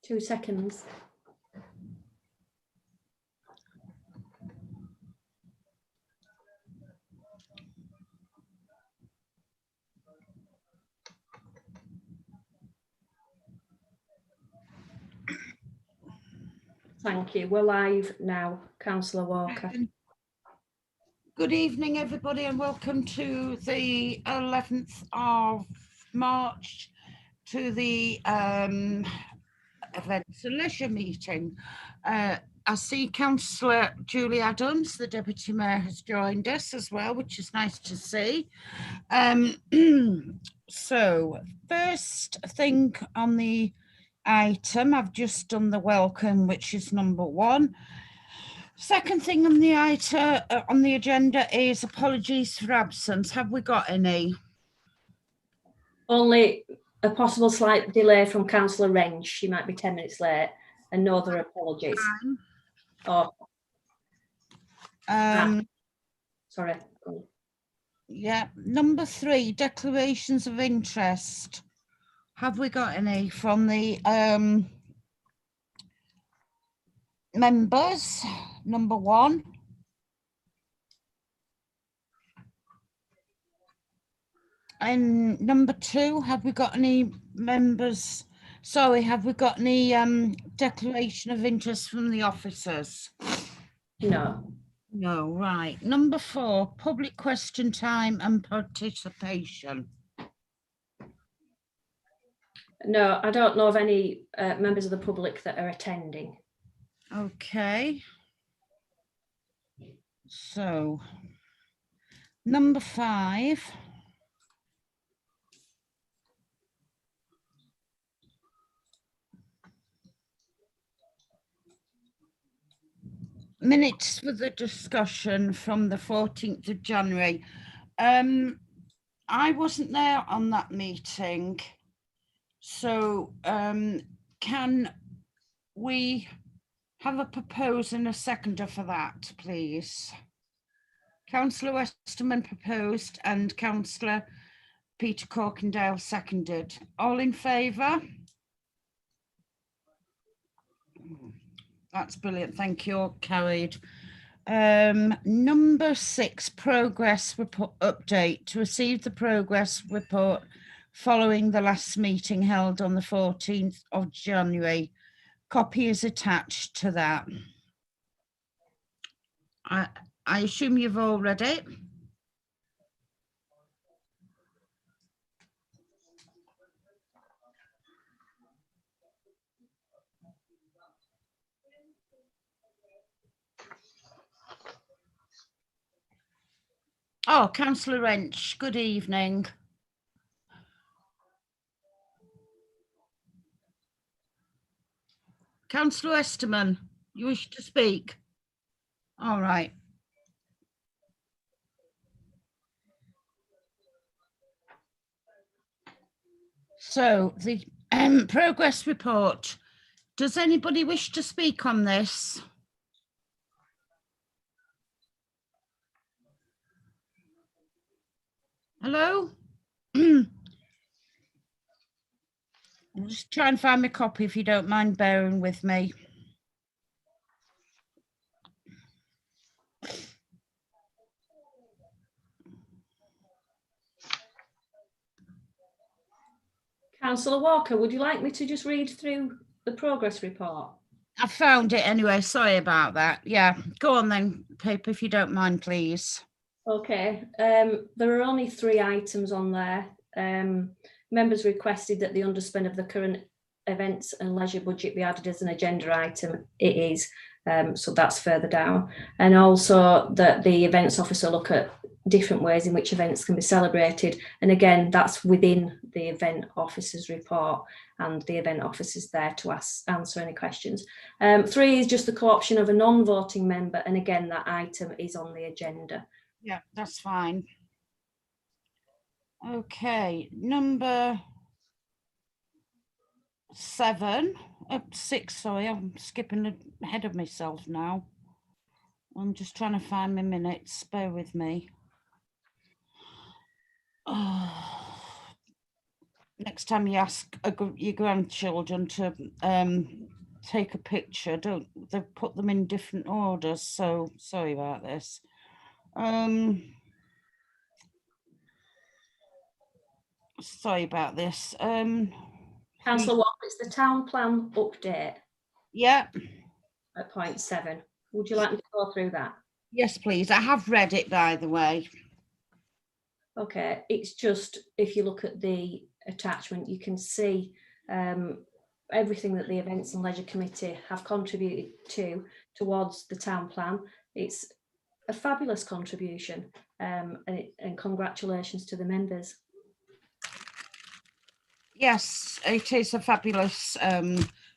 2 seconds. Thank you. We're live now. Councillor Walker. Good evening, everybody, and welcome to the 11th of March to the Events and Leisure meeting. I see Councillor Julie Adams, the Deputy Mayor, has joined us as well, which is nice to see. So, first thing on the item, I've just done the welcome, which is number 1. Second thing on the item on the agenda is apologies for absence. Have we got any? Only a possible slight delay from Councillor Wrench. She might be 10 minutes late, and no other apologies. Sorry. Yeah, number 3, declarations of interest. Have we got any from the members? Number 1. And number 2, have we got any members? Sorry, have we got any declaration of interest from the officers? No. No, right. Number 4, public question time and participation. No, I don't know of any members of the public that are attending. Okay. So, number 5. Minutes for the discussion from the 14th of January. I wasn't there on that meeting. So can we have a proposer and a seconder for that, please? Councillor Westerman proposed and Councillor Peter Corkindale seconded. All in favour? That's brilliant. Thank you. All carried. Number 6, progress report update. To receive the progress report following the last meeting held on the 14th of January. Copy is attached to that. I assume you've all read it. Oh, Councillor Wrench, good evening. Councillor Westerman, you wish to speak? All right. So the progress report. Does anybody wish to speak on this? Hello? I'll just try and find my copy if you don't mind bearing with me. Councillor Walker, would you like me to just read through the progress report? I found it anyway, sorry about that. Yeah, go on then, Pip, if you don't mind, please. Okay, there are only 3 items on there. Members requested that the underspend of the current events and leisure budget be added as an agenda item. It is, so that's further down. And also that the events officer look at different ways in which events can be celebrated. And again, that's within the event officer's report, and the event officer's there to answer any questions. 3 is just the co-option of a non-voting member. And again, that item is on the agenda. Yeah, that's fine. Okay, number 7, 6, sorry, I'm skipping ahead of myself now. I'm just trying to find my minutes, bear with me. Oh. next time you ask your grandchildren to take a picture, don't they put them in different orders? So sorry about this. Sorry about this. Councillor Watt, it's the town plan update Yeah. at point 7. Would you like me to go through that? Yes, please. I have read it, by the way. Okay, it's just, if you look at the attachment, you can see everything that the Events and Leisure Committee have contributed towards the town plan. It's a fabulous contribution, and congratulations to the members. Yes, it is a fabulous.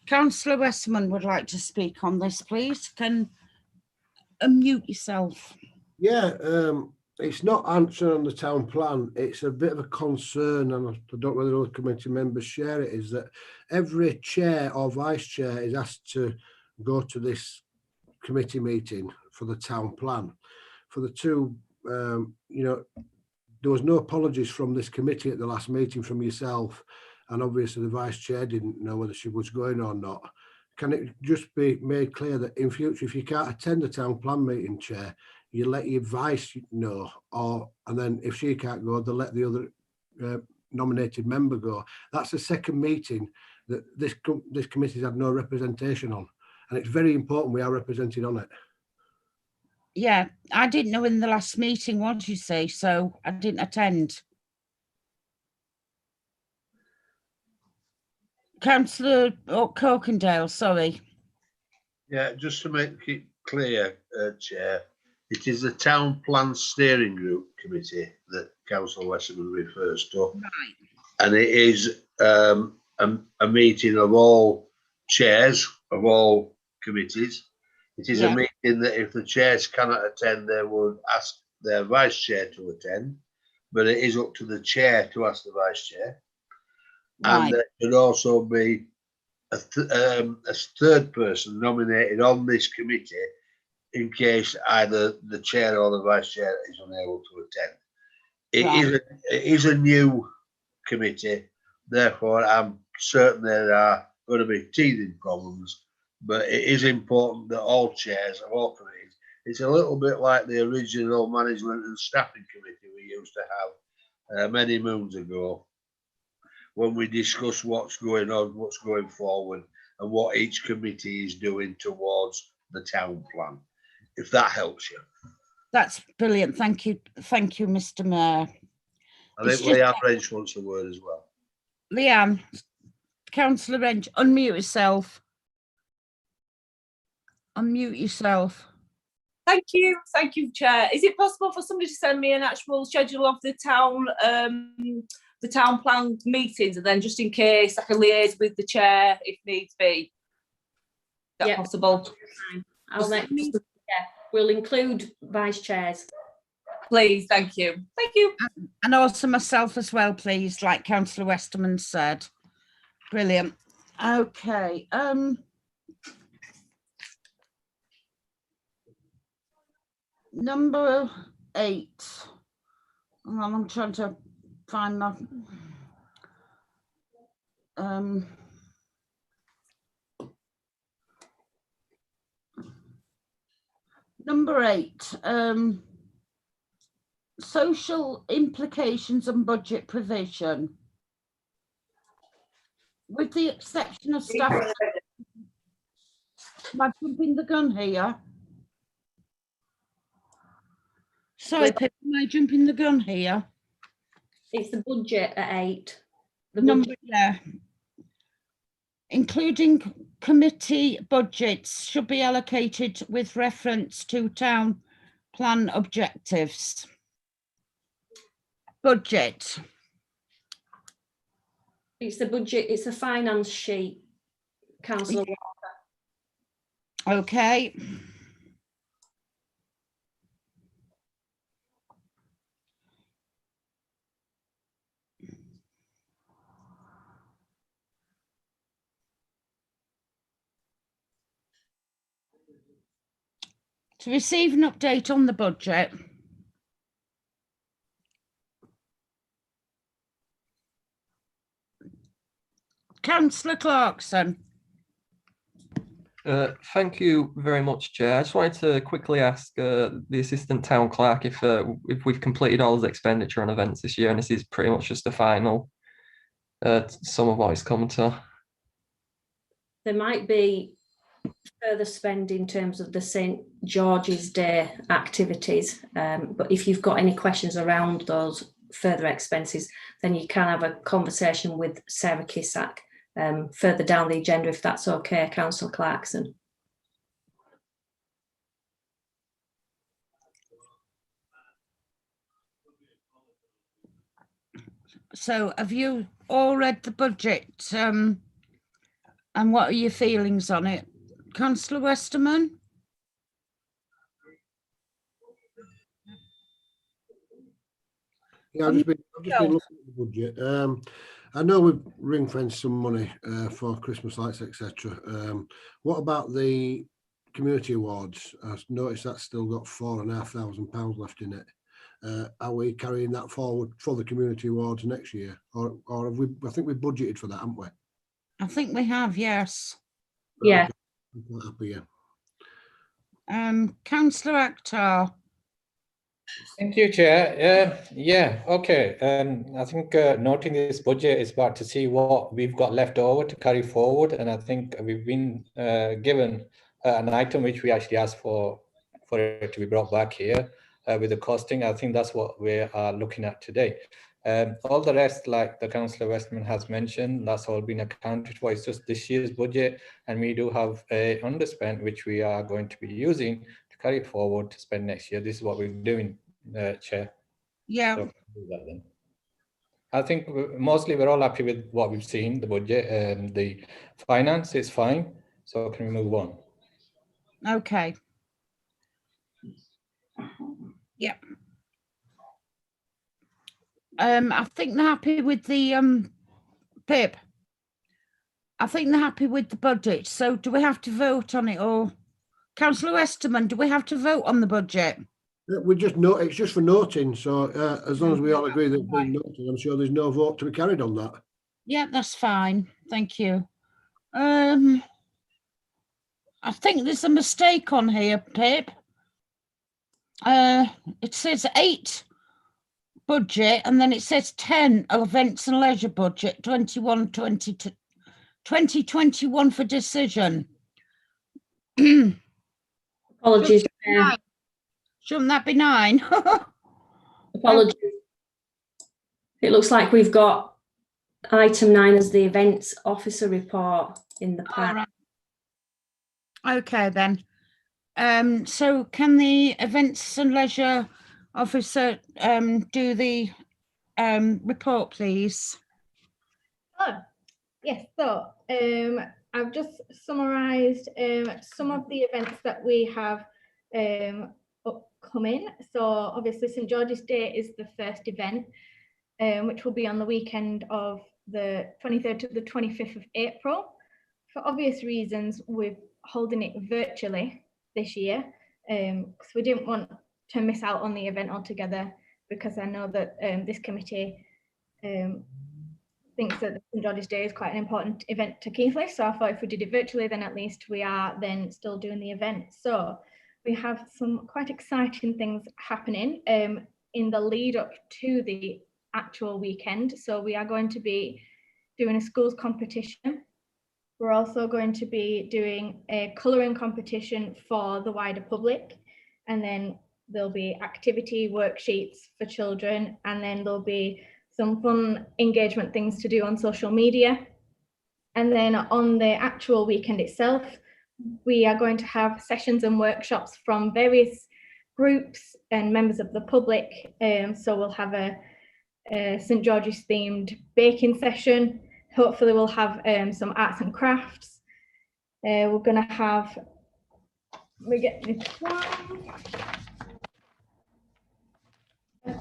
Councillor Westman would like to speak on this, please. Can unmute yourself. Yeah, it's not answering on the town plan. It's a bit of a concern, and I don't know whether other committee members share it, is that every chair or vice chair is asked to go to this committee meeting for the town plan. For the two, there was no apologies from this committee at the last meeting from yourself, and obviously the vice chair didn't know whether she was going or not. Can it just be made clear that in future, if you can't attend the town plan meeting, chair, you let your vice know, and then if she can't go, they'll let the other nominated member go. That's the second meeting that this committee's had no representation on, and it's very important we are represented on it. Yeah, I didn't know in the last meeting what you say, so I didn't attend. Councillor Corkindale, sorry. Yeah, just to make it clear, Chair, it is the Town Plan Steering Group Committee that Councillor Westman refers to. Right. And it is a meeting of all chairs of all committees. It is a meeting that if the chairs cannot attend, they would ask their vice chair to attend, but it is up to the chair to ask the vice chair. Right. And there should also be a third person nominated on this committee in case either the chair or the vice chair is unable to attend. It is a new committee, therefore I'm certain there are going to be teething problems, but it is important that all chairs of all committees, it's a little bit like the original management and staffing committee we used to have many moons ago, when we discuss what's going on, what's going forward, and what each committee is doing towards the town plan, if that helps you. That's brilliant. Thank you. Thank you, Mr. Mayor. I think Leanne Wrench wants a word as well. Leanne, Councillor Wrench, unmute yourself. Unmute yourself. Thank you, Chair. Is it possible for somebody to send me an actual schedule of the town plan meetings, and then just in case I can liaise with the chair if needs be? Is that possible? We'll include vice chairs. Please, thank you. Thank you. And also myself as well, please, like Councillor Westerman said. Brilliant. Okay. Number 8. Well, I'm trying to find my number 8. Social implications and budget provision. With the exception of staff. Am I jumping the gun here? Sorry, Pip, am I jumping the gun here? It's the budget at 8. Yeah. Including committee budgets should be allocated with reference to town plan objectives. Budget. It's the budget, it's a finance sheet, Councillor Walker. Okay. To receive an update on the budget, Councillor Clarkson. Thank you very much, Chair. I just wanted to quickly ask the Assistant Town Clerk if we've completed all his expenditure on events this year, and this is pretty much just the final sum of what it's come to. There might be further spend in terms of the St George's Day activities, but if you've got any questions around those further expenses, then you can have a conversation with Sarah Kissack further down the agenda, if that's okay, Councillor Clarkson. So have you all read the budget, and what are your feelings on it? Councillor Westerman? Yeah, I've just been looking at the budget. I know we've ring fenced some money for Christmas lights, etc. What about the community awards? I've noticed that's still got £4,500 left in it. Are we carrying that forward for the community awards next year, or have we? I think we've budgeted for that, haven't we? I think we have, yes. Yeah. I'm quite happy, yeah. Councillor Akhtar. Thank you, Chair. Yeah, okay. I think noting this budget is about to see what we've got left over to carry forward, and I think we've been given an item which we actually asked for it to be brought back here with the costing. I think that's what we are looking at today. All the rest, like the Councillor Westman has mentioned, that's all been accounted for. It's just this year's budget, and we do have a underspent which we are going to be using to carry it forward to spend next year. This is what we're doing, Chair. Yeah. So do that then. I think mostly we're all happy with what we've seen, the budget, and the finance is fine. So can we move on? Okay. Yep. I think they're happy with the Pip. I think they're happy with the budget. So do we have to vote on it, or Councillor Westerman, do we have to vote on the budget? We just note it's just for noting. So as long as we all agree that it's been noted, I'm sure there's no vote to be carried on that. Yeah, that's fine. Thank you. I think there's a mistake on here, Pip. It says 8 budget, and then it says 10 events and leisure budget, 2021 for decision. Apologies. Shouldn't that be 9? Apologies. It looks like we've got item 9 as the events officer report in the pack. Right. Okay then. So can the events and leisure officer do the report, please? Oh, yes. So I've just summarised some of the events that we have upcoming. So obviously St George's Day is the first event, which will be on the weekend of the 23rd to the 25th of April. For obvious reasons, we're holding it virtually this year because we didn't want to miss out on the event altogether, because I know that this committee thinks that St George's Day is quite an important event to Keighley. So I thought if we did it virtually, then at least we are then still doing the event. So we have some quite exciting things happening in the lead up to the actual weekend. So we are going to be doing a schools competition. We're also going to be doing a colouring competition for the wider public, and then there'll be activity worksheets for children, and then there'll be some fun engagement things to do on social media. And then on the actual weekend itself, we are going to have sessions and workshops from various groups and members of the public. So we'll have a St George's themed baking session. Hopefully we'll have some arts and crafts. We're going to have, we get this one,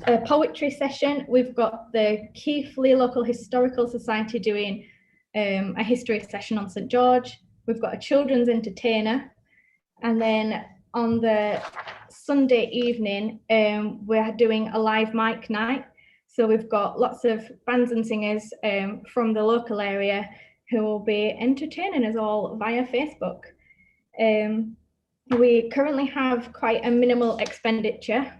a poetry session. We've got the Keighley Local Historical Society doing a history session on St George. We've got a children's entertainer. And then on the Sunday evening, we're doing a live mic night. So we've got lots of bands and singers from the local area who will be entertaining us all via Facebook. We currently have quite a minimal expenditure,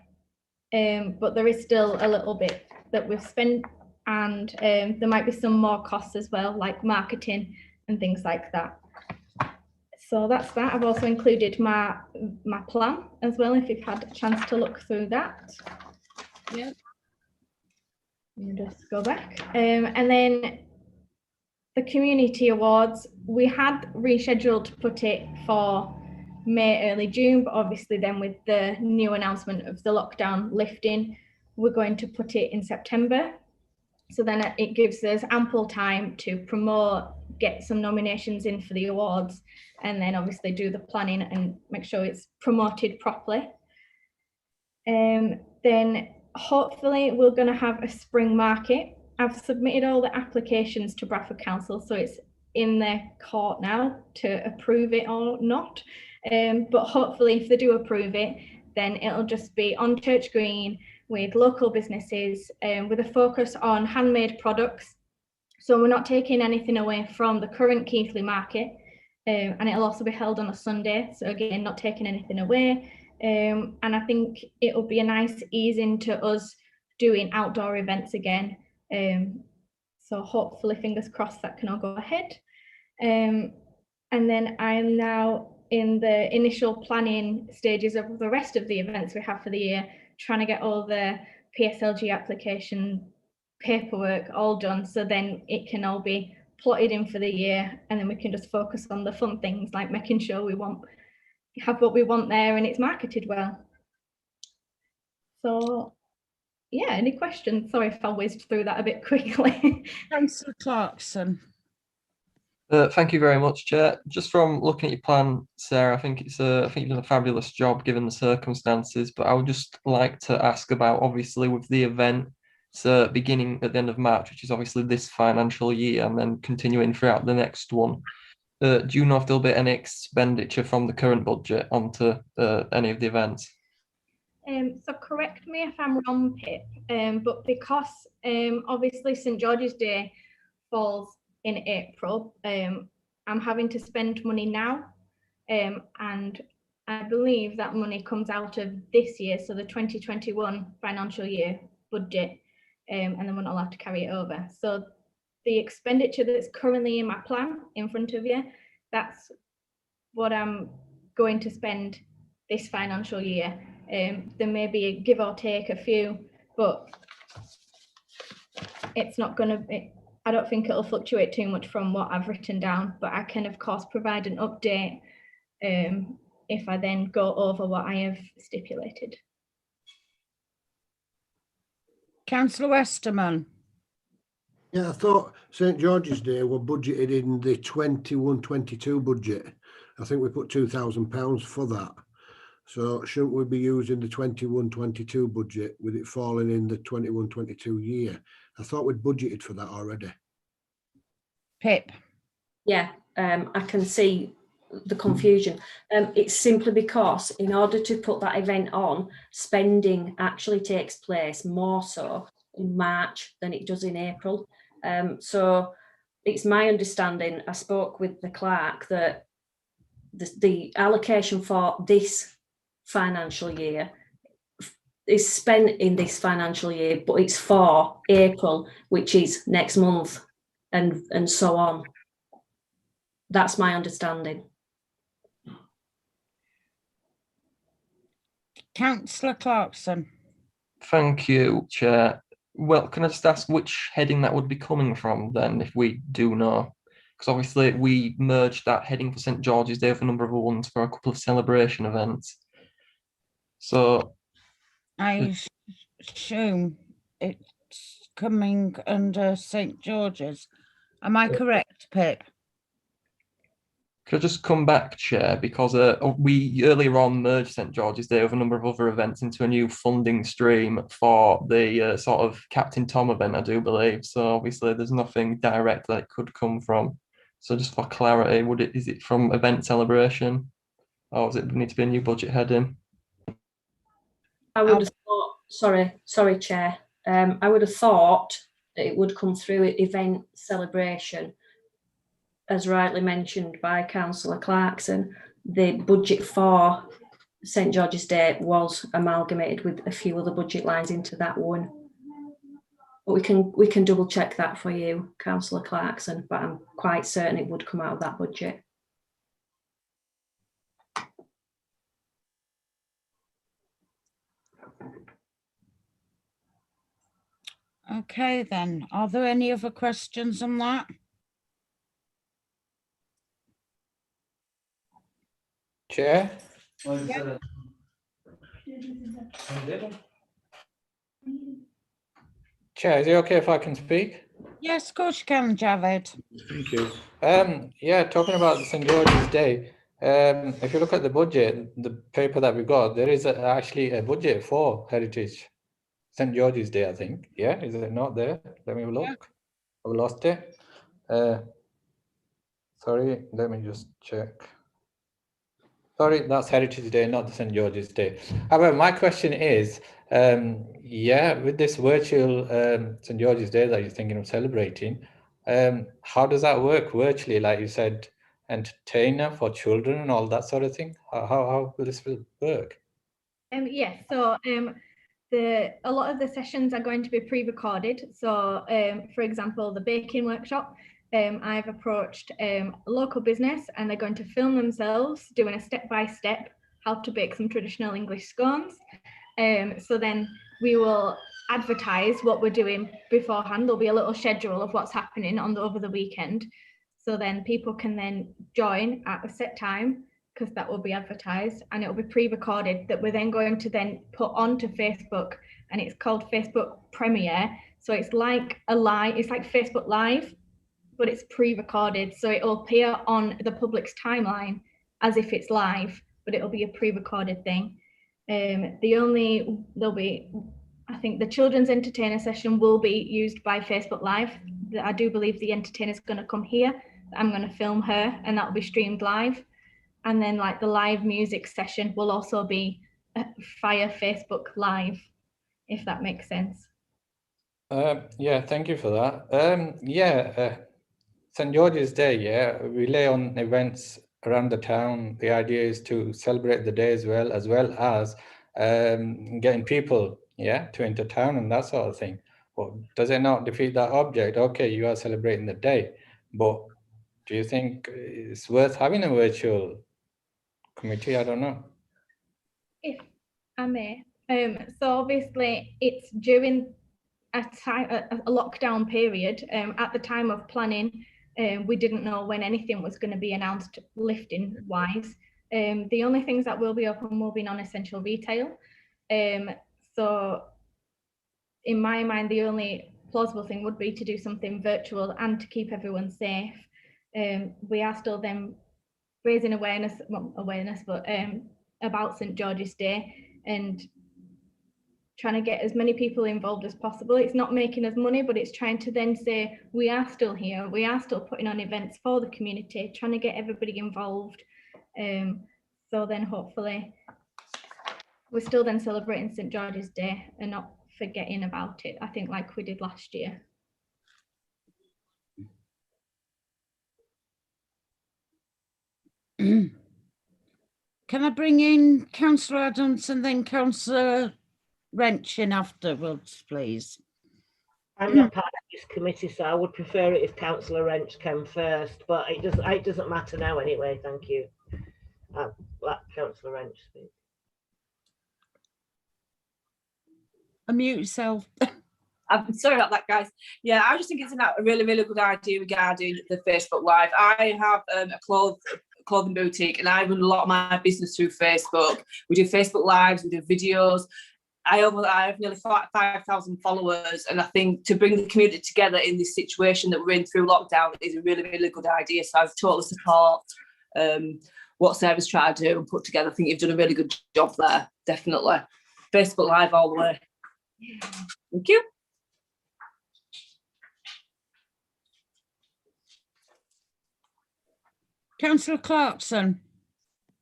but there is still a little bit that we've spent, and there might be some more costs as well, like marketing and things like that. So that's that. I've also included my plan as well, if you've had a chance to look through that. Yeah. You just go back. And then the community awards, we had rescheduled to put it for May, early June, but obviously then with the new announcement of the lockdown lifting, we're going to put it in September. So then it gives us ample time to promote, get some nominations in for the awards, and then obviously do the planning and make sure it's promoted properly. Then hopefully we're going to have a spring market. I've submitted all the applications to Bradford Council, so it's in their court now to approve it or not. But hopefully if they do approve it, then it'll just be on Church Green with local businesses, with a focus on handmade products. So we're not taking anything away from the current Keighley market, and it'll also be held on a Sunday. So again, not taking anything away. And I think it'll be a nice ease into us doing outdoor events again. So hopefully, fingers crossed, that can all go ahead. And then I'm now in the initial planning stages of the rest of the events we have for the year, trying to get all the PSLG application paperwork all done, so then it can all be plotted in for the year, and then we can just focus on the fun things like making sure we have what we want there and it's marketed well. So yeah, any questions? Sorry if I whizzed through that a bit quickly. Councillor Clarkson. Thank you very much, Chair. Just from looking at your plan, Sarah, I think you've done a fabulous job given the circumstances. But I would just like to ask about, obviously, with the event beginning at the end of March, which is obviously this financial year, and then continuing throughout the next one. Do you know if there'll be any expenditure from the current budget onto any of the events? So correct me if I'm wrong, Pip, but because obviously St George's Day falls in April, I'm having to spend money now, and I believe that money comes out of this year, so the 2021 financial year budget, and then we're not allowed to carry it over. So the expenditure that's currently in my plan in front of you, that's what I'm going to spend this financial year. There may be a give or take a few, but it's not going to, I don't think it'll fluctuate too much from what I've written down, but I can of course provide an update if I then go over what I have stipulated. Councillor Westerman. Yeah, I thought St George's Day were budgeted in the 21-22 budget. I think we put £2,000 for that. So shouldn't we be using the 21-22 budget with it falling in the 21-22 year? I thought we'd budgeted for that already. Pip. Yeah, I can see the confusion. It's simply because in order to put that event on, spending actually takes place more so in March than it does in April. So it's my understanding, I spoke with the clerk, that the allocation for this financial year is spent in this financial year, but it's for April, which is next month, and so on. That's my understanding. Councillor Clarkson. Thank you, Chair. Well, can I just ask which heading that would be coming from then, if we do know? Because obviously we merged that heading for St George's Day with a number of ones for a couple of celebration events. So I assume it's coming under St George's. Am I correct, Pip? could I just come back, Chair, because we earlier on merged St George's Day with a number of other events into a new funding stream for the sort of Captain Tom event, I do believe. So obviously there's nothing direct that it could come from. So just for clarity, is it from event celebration, or does it need to be a new budget heading? I would have thought, sorry, Chair. I would have thought that it would come through event celebration, as rightly mentioned by Councillor Clarkson, the budget for St George's Day was amalgamated with a few other budget lines into that one. But we can double check that for you, Councillor Clarkson, but I'm quite certain it would come out of that budget. Okay, then. Are there any other questions on that? Chair? Chair, is it okay if I can speak? Yes, of course you can, Javed. Thank you. Yeah, talking about St. George's Day, if you look at the budget, the paper that we got, there is actually a budget for Heritage St. George's Day, I think. Yeah, is it not there? Let me have a look. Yeah. I've lost it. Sorry, let me just check. Sorry, that's Heritage Day, not the St. George's Day. However, my question is, yeah, with this virtual St. George's Day that you're thinking of celebrating, how does that work virtually? Like you said, entertainer for children and all that sort of thing. How will this work? Yes, so a lot of the sessions are going to be pre-recorded. So, for example, the baking workshop, I've approached a local business and they're going to film themselves doing a step-by-step how to bake some traditional English scones. So then we will advertise what we're doing beforehand. There'll be a little schedule of what's happening over the weekend. So then people can then join at a set time, because that will be advertised, and it will be pre-recorded that we're then going to then put onto Facebook, and it's called Facebook Premiere. So it's like it's like Facebook Live, but it's pre-recorded. So it will appear on the public's timeline as if it's live, but it'll be a pre-recorded thing. There'll be, I think the children's entertainer session will be used by Facebook Live. I do believe the entertainer's going to come here. I'm going to film her and that will be streamed live. And then like the live music session will also be via Facebook Live, if that makes sense. Yeah, thank you for that. St. George's Day, yeah, we lay on events around the town. The idea is to celebrate the day as well as getting people, yeah, to enter town and that sort of thing. But does it not defeat that object? Okay, you are celebrating the day, but do you think it's worth having a virtual committee? I don't know. If I may, so obviously it's during a lockdown period. At the time of planning, we didn't know when anything was going to be announced lifting wise. The only things that will be open will be non-essential retail. So in my mind, the only plausible thing would be to do something virtual and to keep everyone safe. We are still then raising awareness, but about St. George's Day and trying to get as many people involved as possible. It's not making us money, but it's trying to then say, we are still here, we are still putting on events for the community, trying to get everybody involved. So then hopefully we're still then celebrating St. George's Day and not forgetting about it, I think, like we did last year. Can I bring in Councillor Adams and then Councillor Wrench in afterwards, please? I'm not part of this committee, so I would prefer it if Councillor Wrench came first, but it doesn't matter now anyway. Thank you. Let Councillor Wrench speak. Unmute yourself. I'm sorry about that, guys. Yeah, I just think it's a really, really good idea regarding the Facebook Live. I have a clothing boutique and I run a lot of my business through Facebook. We do Facebook Lives, we do videos. I have nearly 5,000 followers, and I think to bring the community together in this situation that we're in through lockdown is a really, really good idea. So I totally support what Sarah's trying to do and put together. I think you've done a really good job there, definitely. Facebook Live all the way. Thank you. Councillor Clarkson.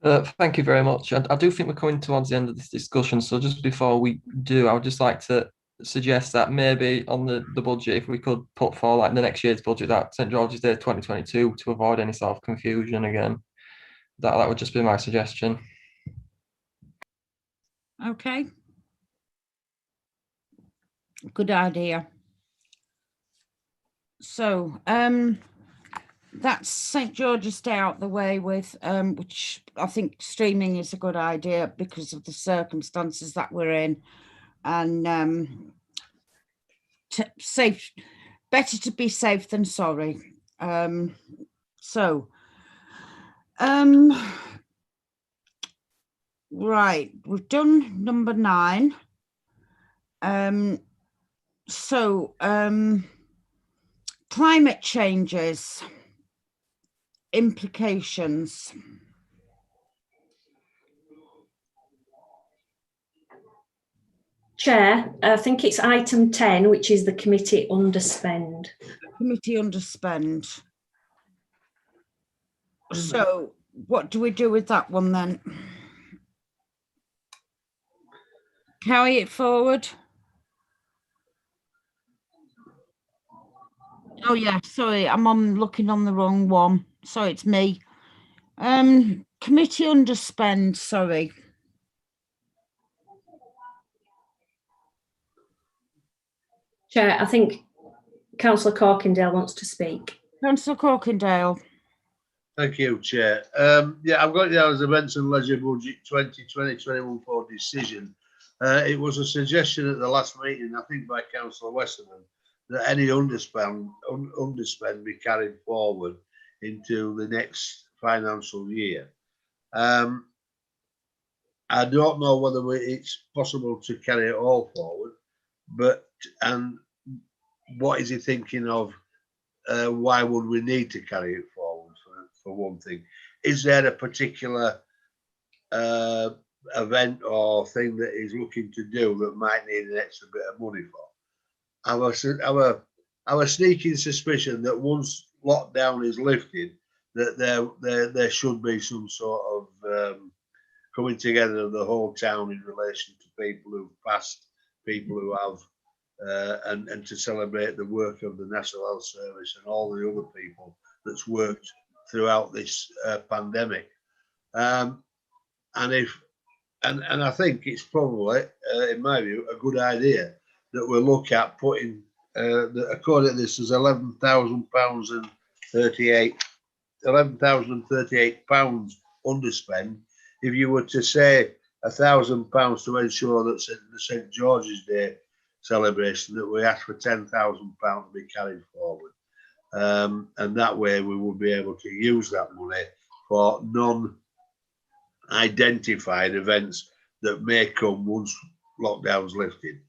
Thank you very much. I do think we're coming towards the end of this discussion. So just before we do, I would just like to suggest that maybe on the budget, if we could put for like the next year's budget, that St George's Day 2022, to avoid any sort of confusion again. That would just be my suggestion. Okay. Good idea. So, that's St George's Day out the way with, which I think streaming is a good idea because of the circumstances that we're in, and safe, better to be safe than sorry. Right, we've done number 9. Climate changes, implications. Chair, I think it's item 10, which is the committee underspend. Committee underspend. So what do we do with that one then? Carry it forward? Oh yeah, sorry, I'm looking on the wrong one. Sorry, it's me. Committee underspend, sorry. Chair, I think Councillor Corkindale wants to speak. Councillor Corkindale. Thank you, Chair. Yeah, I've got it down as Events and Leisure Budget 2020-21 for decision. It was a suggestion at the last meeting, I think by Councillor Westerman, that any underspend be carried forward into the next financial year. I don't know whether it's possible to carry it all forward, and what is he thinking of? Why would we need to carry it forward, for one thing? Is there a particular event or thing that he's looking to do that might need an extra bit of money for? Our sneaking suspicion that once lockdown is lifted, that there should be some sort of coming together of the whole town in relation to people who've passed, people who have, and to celebrate the work of the National Health Service and all the other people that's worked throughout this pandemic. And I think it's probably, in my view, a good idea that we'll look at putting, according to this, there's £11,038 underspend. If you were to say £1,000 to ensure that the St George's Day celebration, that we ask for £10,000 to be carried forward, and that way we will be able to use that money for non-identified events that may come once lockdown's lifted.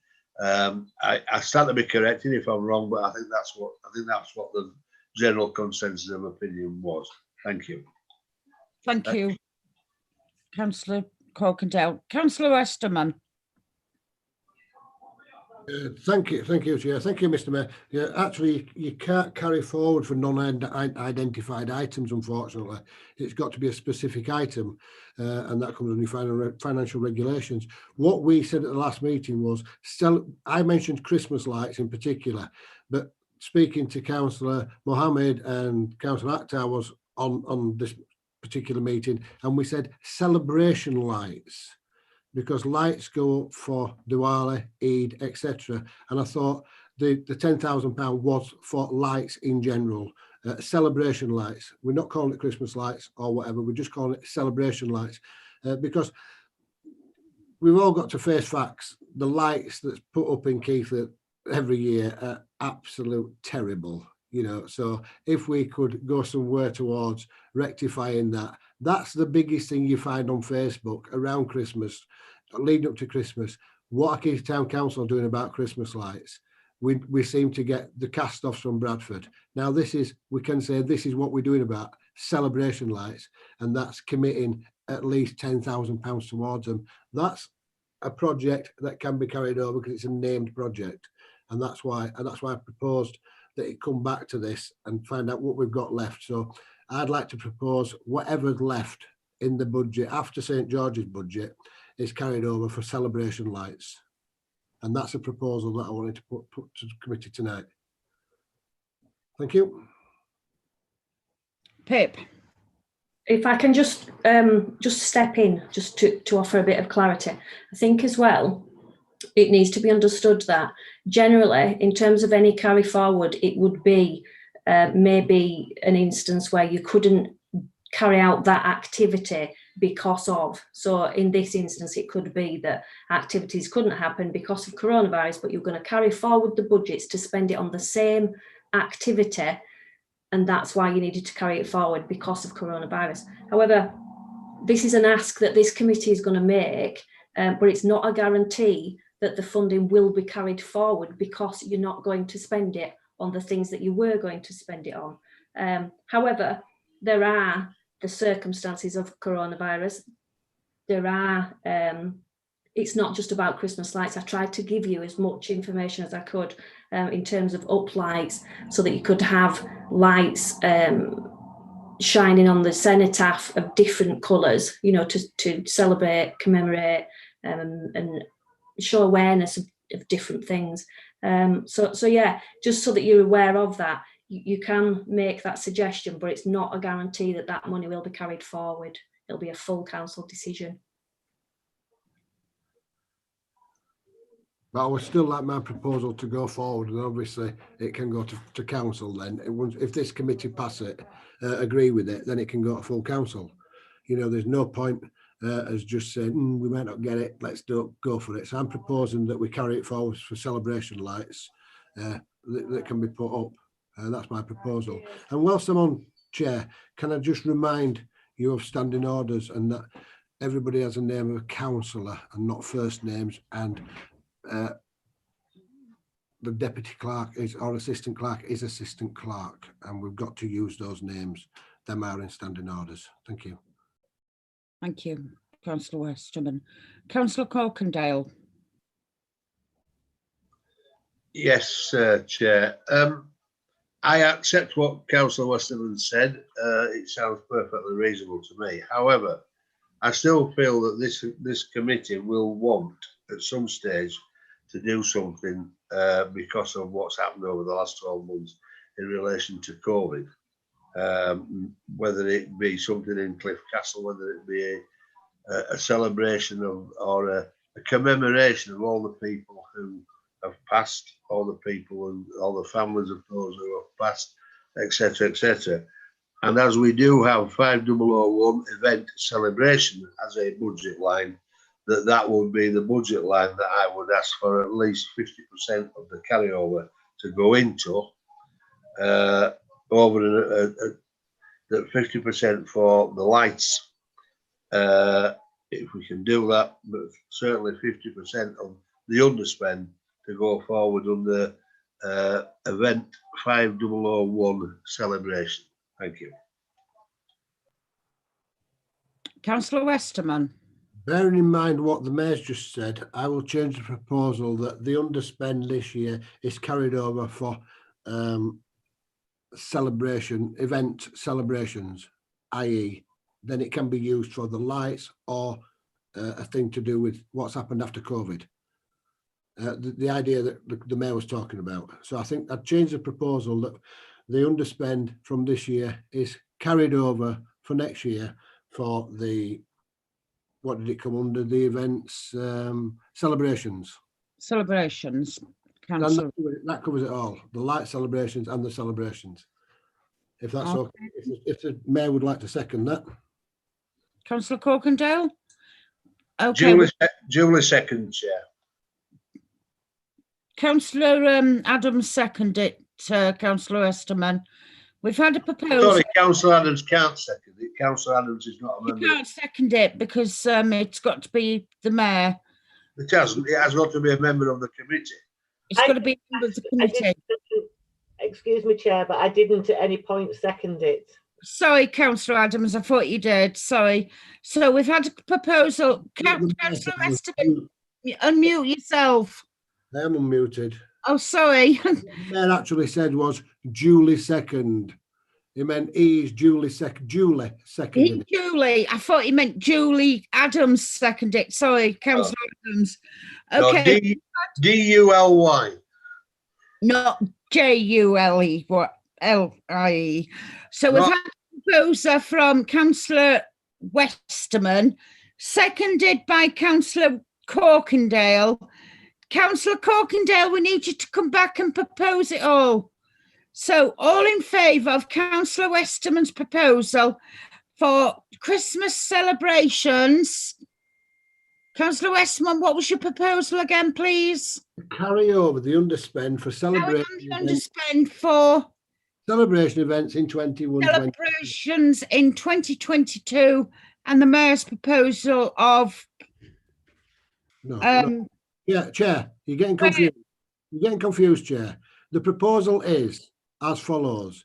I stand to be corrected if I'm wrong, but I think that's what the general consensus of opinion was. Thank you. Thank you, Councillor Corkindale. Councillor Westerman. Thank you, Chair. Thank you, Mr. Mayor. Yeah, actually, you can't carry forward for non-identified items, unfortunately. It's got to be a specific item, and that comes under financial regulations. What we said at the last meeting was, I mentioned Christmas lights in particular, but speaking to Councillor Mohammed and Councillor Akhtar was on this particular meeting, and we said celebration lights, because lights go up for Diwali, Eid, etc. And I thought the £10,000 was for lights in general, celebration lights. We're not calling it Christmas lights or whatever, we're just calling it celebration lights, because we've all got to face facts. The lights that's put up in Keighley every year are absolute terrible. You know, so if we could go somewhere towards rectifying that, that's the biggest thing you find on Facebook around Christmas, leading up to Christmas. What are Keighley Town Council doing about Christmas lights? We seem to get the cast-offs from Bradford. Now we can say this is what we're doing about celebration lights, and that's committing at least £10,000 towards them. That's a project that can be carried over because it's a named project, and that's why I proposed that it come back to this and find out what we've got left. So I'd like to propose whatever's left in the budget after St George's budget is carried over for celebration lights. And that's a proposal that I wanted to put to the committee tonight. Thank you. Pip. If I can just step in just to offer a bit of clarity. I think as well, it needs to be understood that generally, in terms of any carry forward, it would be maybe an instance where you couldn't carry out that activity because of. So in this instance, it could be that activities couldn't happen because of coronavirus, but you're going to carry forward the budgets to spend it on the same activity, and that's why you needed to carry it forward because of coronavirus. However, this is an ask that this committee is going to make, but it's not a guarantee that the funding will be carried forward because you're not going to spend it on the things that you were going to spend it on. However, there are the circumstances of coronavirus. There are, it's not just about Christmas lights. I tried to give you as much information as I could in terms of up lights, so that you could have lights shining on the cenotaph of different colours, you know, to celebrate, commemorate, and show awareness of different things. So yeah, just so that you're aware of that, you can make that suggestion, but it's not a guarantee that that money will be carried forward. It'll be a full council decision. But I would still like my proposal to go forward, and obviously it can go to council then. If this committee pass it, agree with it, then it can go to full council. You know, there's no point as just saying, we might not get it, let's go for it. So I'm proposing that we carry it forward for celebration lights that can be put up. That's my proposal. And whilst I'm on, Chair, can I just remind you of standing orders, and that everybody has a name of a councillor and not first names, and the deputy clerk is, or assistant clerk is assistant clerk, and we've got to use those names. Them are in standing orders. Thank you. Thank you, Councillor Westerman. Councillor Corkindale. Yes, Chair. I accept what Councillor Westerman said. It sounds perfectly reasonable to me. However, I still feel that this committee will want at some stage to do something because of what's happened over the last 12 months in relation to COVID. Whether it be something in Cliff Castle, whether it be a celebration of, or a commemoration of all the people who have passed, all the people and all the families of those who have passed, etc., etc. And as we do have 5001 event celebration as a budget line, that would be the budget line that I would ask for at least 50% of the carryover to go into, over that 50% for the lights. If we can do that, but certainly 50% of the underspend to go forward on the event 5001 celebration. Thank you. Councillor Westerman. Bearing in mind what the Mayor's just said, I will change the proposal that the underspend this year is carried over for event celebrations, i.e. then it can be used for the lights or a thing to do with what's happened after COVID. The idea that the Mayor was talking about. So I think I'd change the proposal that the underspend from this year is carried over for next year for the, what did it come under, the events, celebrations. Celebrations, And Councillor. that covers it all, the light celebrations and the celebrations. If that's okay, if the Mayor would like to second that. Councillor Corkindale. Okay. Julie second, Chair. Councillor Adams seconded it, Councillor Westerman. We've had a proposal. Sorry, Councillor Adams can't second it. Councillor Adams is not a member. You can't second it because it's got to be the Mayor. It hasn't. It has got to be a member of the committee. It's got to be a member of the committee. Excuse me, Chair, but I didn't at any point second it. Sorry, Councillor Adams, I thought you did. Sorry. So we've had a proposal. Councillor Westerman, unmute yourself. I am unmuted. Oh, sorry. What the Mayor actually said was Julie second. He meant he's Julie seconded. Julie, I thought he meant Julie Adams seconded. Sorry, Councillor Adams. No, Okay, D-U-L-Y. not Julie, what L-I-E. So we've Right. had a proposer from Councillor Westerman, seconded by Councillor Corkindale. Councillor Corkindale, we need you to come back and propose it all. So all in favour of Councillor Westerman's proposal for Christmas celebrations? Councillor Westerman, what was your proposal again, please? Carry over the underspend for celebration Underspend for celebration events in 21. celebrations in 2022, and the mayor's proposal of No. Yeah, Chair, you're getting confused. You're getting confused, Chair. The proposal is as follows.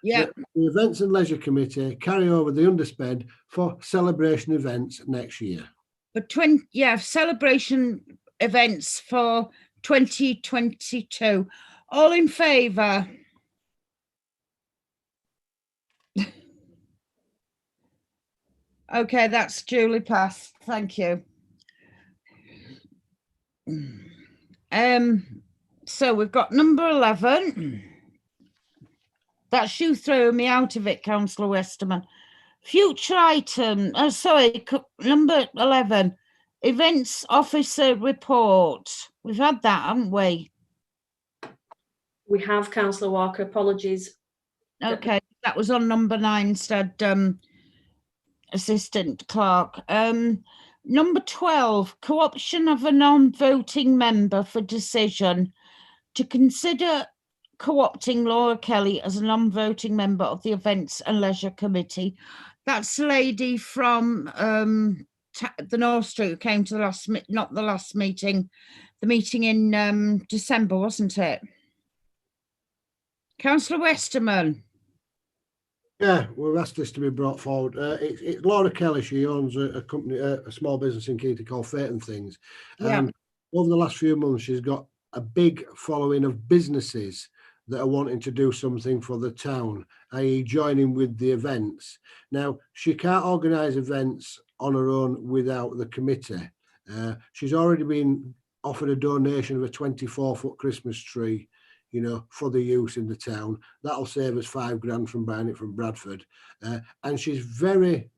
yeah, The Events and Leisure Committee carry over the underspend for celebration events next year. for celebration events for 2022. All in favour? Okay, that's duly passed. Thank you. So we've got number 11. That's you throwing me out of it, Councillor Westerman. Future item, number 11, events officer report. We've had that, haven't we? We have, Councillor Walker, apologies. Okay, that was on number 9 instead, assistant clerk. Number 12, co-option of a non-voting member for decision to consider co-opting Laura Kelly as a non-voting member of the Events and Leisure Committee. That's the lady from the North Street who came to the last, not the last meeting, the meeting in December, wasn't it? Councillor Westerman. Yeah, we've asked this to be brought forward. It's Laura Kelly. She owns a company, a small business in Keita called Fate and Things. And over the last few months, she's got a big following of businesses that are wanting to do something for the town, i.e. joining with the events. Now, she can't organise events on her own without the committee. She's already been offered a donation of a 24-foot Christmas tree, you know, for the use in the town. That'll save us £5,000 from buying it from Bradford. And she's very,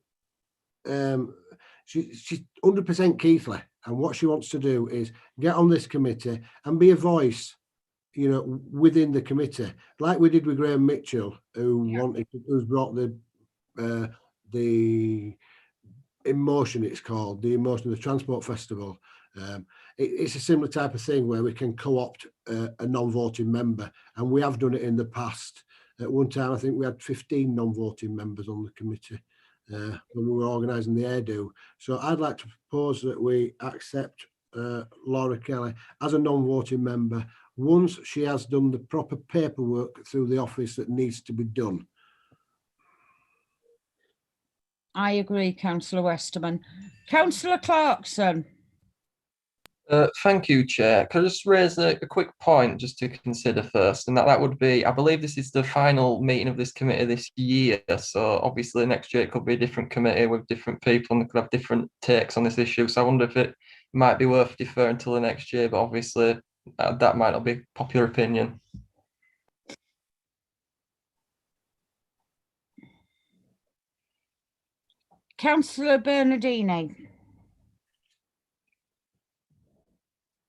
she's 100% Keithley. And what she wants to do is get on this committee and be a voice, you know, within the committee, like we did with Graham Mitchell, who's brought the emotion, it's called, the emotion of the Transport Festival. It's a similar type of thing where we can co-opt a non-voting member, and we have done it in the past. At one time, I think we had 15 non-voting members on the committee when we were organising the hairdo. So I'd like to propose that we accept Laura Kelly as a non-voting member once she has done the proper paperwork through the office that needs to be done. I agree, Councillor Westerman. Councillor Clarkson. Thank you, Chair. Could I just raise a quick point just to consider first? And that would be, I believe this is the final meeting of this committee this year. So obviously next year it could be a different committee with different people and they could have different takes on this issue. So I wonder if it might be worth deferring until the next year, but obviously that might not be popular opinion. Councillor Bernardini.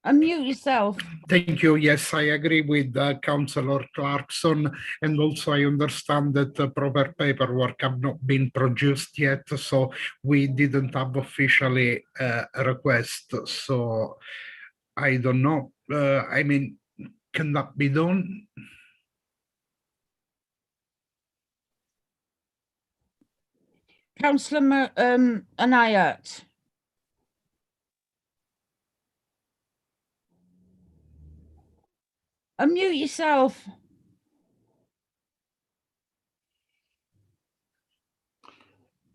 Unmute yourself. Thank you. Yes, I agree with Councillor Clarkson, and also I understand that the proper paperwork have not been produced yet, so we didn't have officially a request. So I don't know. I mean, can that be done? Councillor Anayat. Unmute yourself.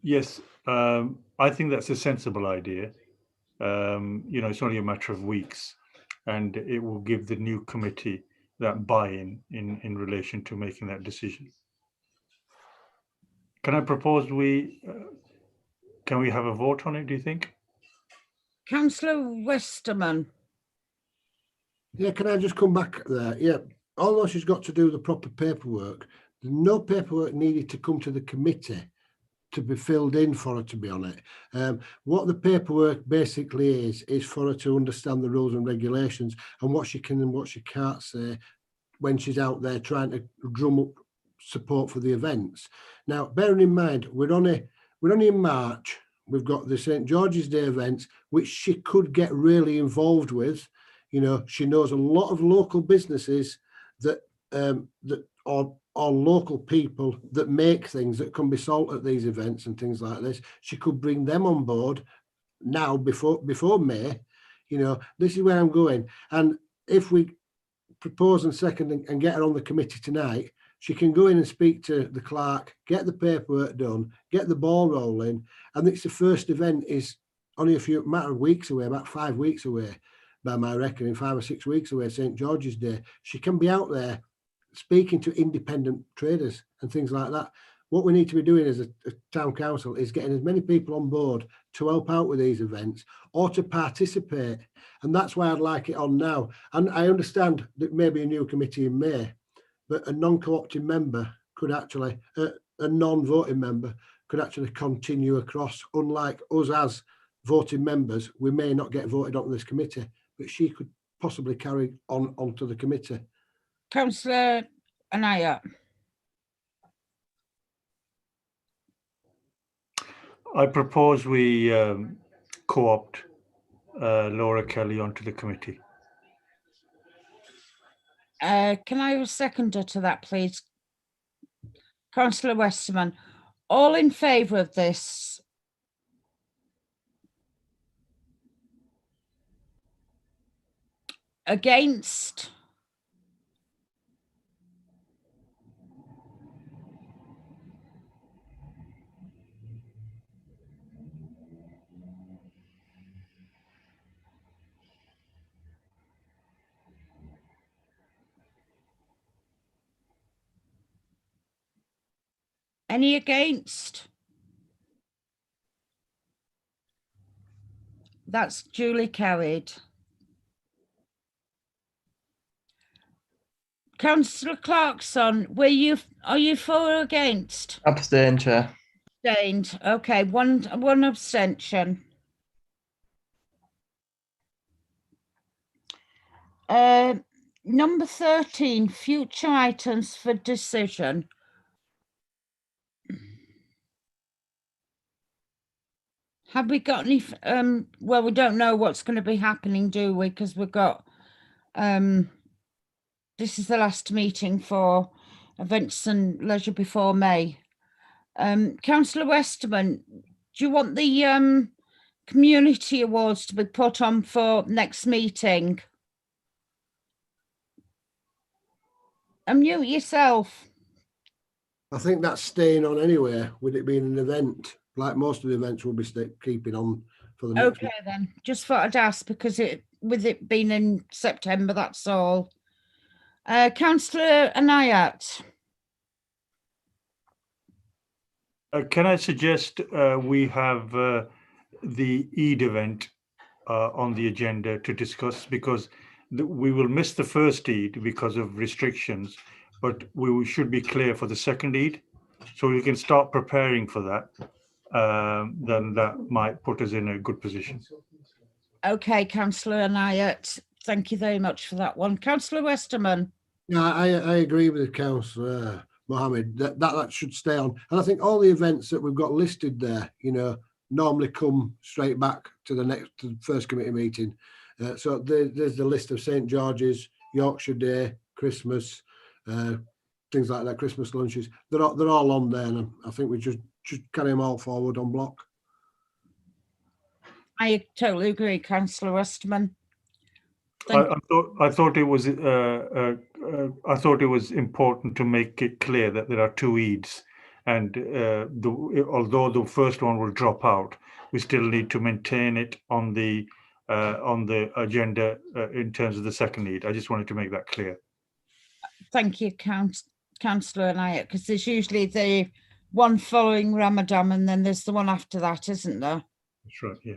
Yes, I think that's a sensible idea. You know, it's only a matter of weeks, and it will give the new committee that buy-in in relation to making that decision. Can I propose can we have a vote on it, do you think? Councillor Westerman. Yeah, can I just come back there? Yeah, although she's got to do the proper paperwork, there's no paperwork needed to come to the committee to be filled in for her to be on it. What the paperwork basically is for her to understand the rules and regulations and what she can and what she can't say when she's out there trying to drum up support for the events. Now, bearing in mind, we're only in March. We've got the St. George's Day events, which she could get really involved with. You know, she knows a lot of local businesses that are local people that make things that can be sold at these events and things like this. She could bring them on board now before May. You know, this is where I'm going. And if we propose and second and get her on the committee tonight, she can go in and speak to the clerk, get the paperwork done, get the ball rolling. And it's the first event is only a matter of weeks away, about 5 weeks away, by my reckoning, 5 or 6 weeks away, St. George's Day. She can be out there speaking to independent traders and things like that. What we need to be doing as a town council is getting as many people on board to help out with these events or to participate. And that's why I'd like it on now. And I understand that maybe a new committee in May, but a non-co-opting member could actually, a non-voting member could actually continue across. Unlike us as voting members, we may not get voted on this committee, but she could possibly carry on onto the committee. Councillor Anaya. I propose we co-opt Laura Kelly onto the committee. Can I have a seconder to that, please? Councillor Westerman. All in favour of this? Against? Any against? That's duly carried. Councillor Clarkson, are you for or against? Abstain, Chair. Abstained. Okay, one abstention. Number 13, future items for decision. Have we got any, well, we don't know what's going to be happening, do we? Because we've got, this is the last meeting for events and leisure before May. Councillor Westerman, do you want the community awards to be put on for next meeting? Unmute yourself. I think that's staying on anyway, with it being an event. Like most of the events will be keeping on for the next Okay, then. Just thought I'd ask because with it being in September, that's all. Councillor Anayat. Can I suggest we have the Eid event on the agenda to discuss, because we will miss the first Eid because of restrictions, but we should be clear for the second Eid, so we can start preparing for that. Then that might put us in a good position. Okay, Councillor Anayat, thank you very much for that one. Councillor Westerman. Yeah, I agree with Councillor Mohammed that should stay on. And I think all the events that we've got listed there, you know, normally come straight back to the first committee meeting. So there's the list of St. George's, Yorkshire Day, Christmas, things like that, Christmas lunches. They're all on there, and I think we just carry them all forward on block. I totally agree, Councillor Westerman. I thought it was important to make it clear that there are two Eids, and although the first one will drop out, we still need to maintain it on the agenda in terms of the second Eid. I just wanted to make that clear. Thank you, Councillor Anayat, because there's usually the one following Ramadan, and then there's the one after that, isn't there? That's right, yeah.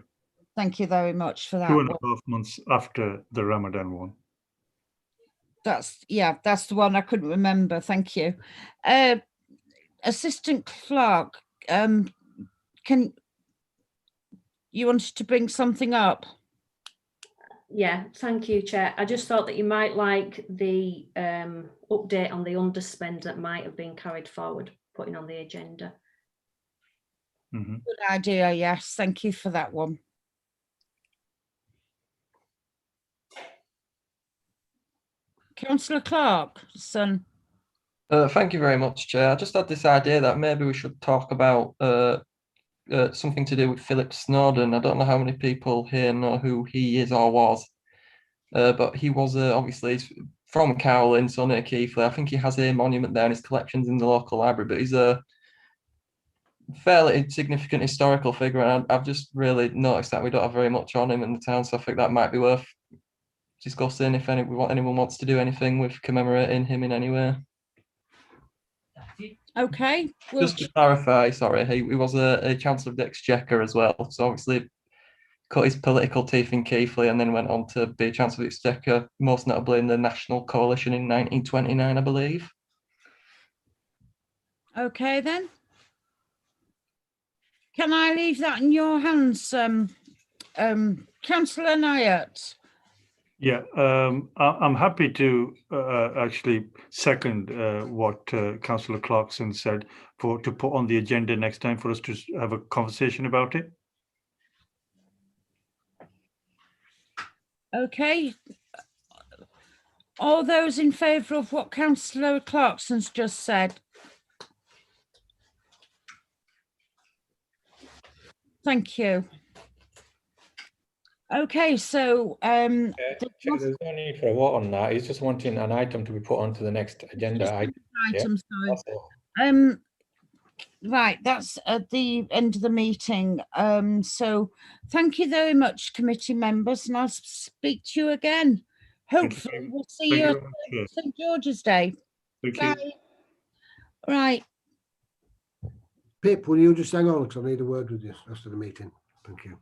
Thank you very much for that. 2.5 months after the Ramadan one. That's the one I couldn't remember. Thank you. Assistant Clerk, can you wanted to bring something up? Yeah, thank you, Chair. I just thought that you might like the update on the underspend that might have been carried forward, putting on the agenda. Mhm. Good idea, yes. Thank you for that one. Councillor Clarkson. Thank you very much, Chair. I just had this idea that maybe we should talk about something to do with Philip Snowden. I don't know how many people here know who he is or was, but he was obviously from Cowlin, so near Keighley. I think he has a monument there in his collections in the local library, but he's a fairly significant historical figure, and I've just really noticed that we don't have very much on him in the town, so I think that might be worth discussing if anyone wants to do anything with commemorating him in any way. Okay. Just to clarify, sorry, he was a Chancellor of the Exchequer as well, so obviously cut his political teeth in Keighley and then went on to be Chancellor of the Exchequer, most notably in the National Coalition in 1929, I believe. Okay then. Can I leave that in your hands, Councillor Nyatt? Yeah, I'm happy to actually second what Councillor Clarkson said to put on the agenda next time for us to have a conversation about it. Okay. All those in favour of what Councillor Clarkson's just said? Thank you. Okay, so Chair, there's no need for a vote on that. He's just wanting an item to be put onto the next agenda item. Sorry. Right, that's at the end of the meeting. So thank you very much, committee members, and I'll speak to you again. Hopefully we'll see you at St. George's Day. Bye. Right. Pip, will you just hang on because I need a word with you after the meeting? Thank you.